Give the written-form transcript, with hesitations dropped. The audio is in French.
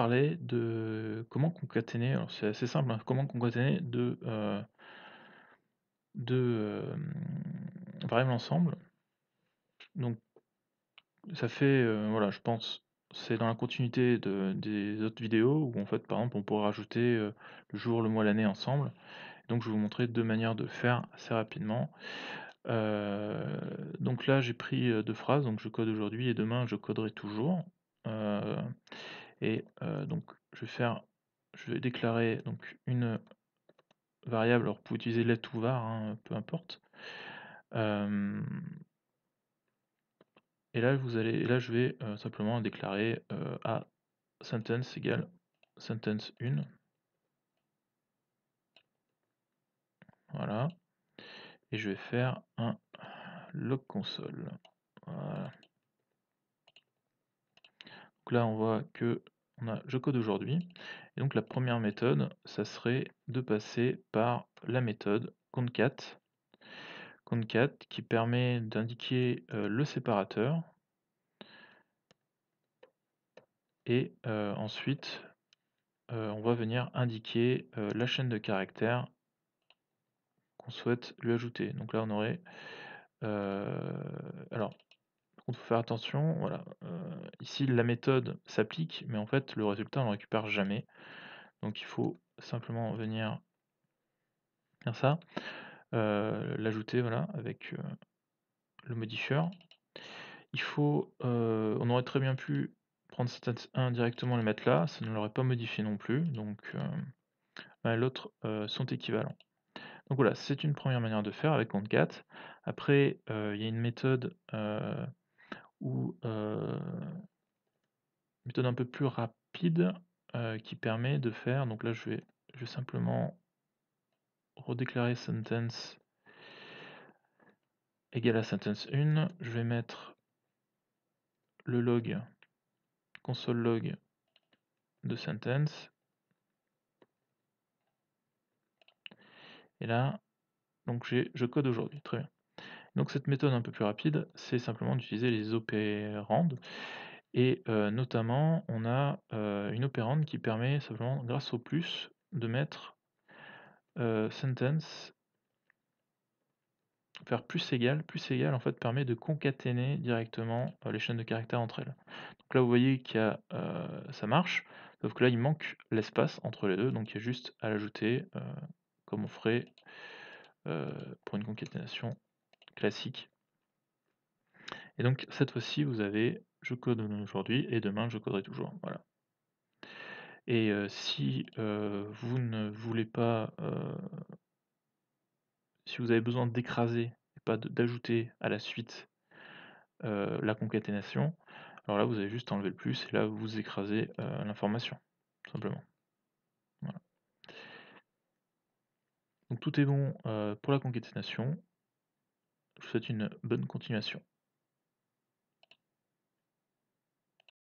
parler de comment concaténer, alors c'est assez simple, hein, comment concaténer 2 variables ensemble. Donc ça fait, voilà, je pense, c'est dans la continuité des autres vidéos où en fait, par exemple, on pourrait rajouter, le jour, le mois, l'année ensemble. Donc je vais vous montrer 2 manières de le faire assez rapidement. Donc là, j'ai pris, 2 phrases, donc je code aujourd'hui et demain je coderai toujours. Heu donc je vais déclarer donc une variable, alors vous pouvez utiliser let ou var, hein, peu importe. Hem et là je vais, simplement déclarer, a sentence égale sentence 1, voilà, et je vais faire un log console. Voilà. Donc là on voit que je code aujourd'hui, et donc la première méthode, ça serait de passer par la méthode concat qui permet d'indiquer, le séparateur. Et ensuite, on va venir indiquer, la chaîne de caractères qu'on souhaite lui ajouter. Donc là, on aurait, alors par contre, faut faire attention, voilà, ici la méthode s'applique, mais en fait le résultat on le récupère jamais. Donc il faut simplement venir faire ça, l'ajouter, voilà, avec, le modifieur. On aurait très bien pu prendre stats 1 directement, le mettre là, ça ne l'aurait pas modifié non plus, donc l'un et l'autre, sont équivalents. Donc voilà, c'est une première manière de faire avec concat. Après, il y a une méthode, où, méthode un peu plus rapide, qui permet de faire, donc là je vais simplement redéclarer sentence égale à sentence 1. Je vais mettre le log, console log de sentence, et là, donc je code aujourd'hui, très bien. Donc cette méthode un peu plus rapide, c'est simplement d'utiliser les opérandes. Et notamment, on a, une opérande qui permet simplement, grâce au plus, de mettre, sentence, faire plus égal en fait permet de concaténer directement, les chaînes de caractères entre elles. Donc là, vous voyez qu'il y a, ça marche, sauf que là, il manque l'espace entre les 2, donc il y a juste à l'ajouter, comme on ferait, pour une concaténation classique. Et donc cette fois-ci, vous avez: «Je code aujourd'hui et demain je coderai toujours», voilà. Et si, vous ne voulez pas, si vous avez besoin d'écraser et pas d'ajouter à la suite, la concaténation, alors là, vous avez juste à enlever le plus et là, vous écrasez, l'information, tout simplement. Voilà. Donc tout est bon, pour la concaténation. Je vous souhaite une bonne continuation.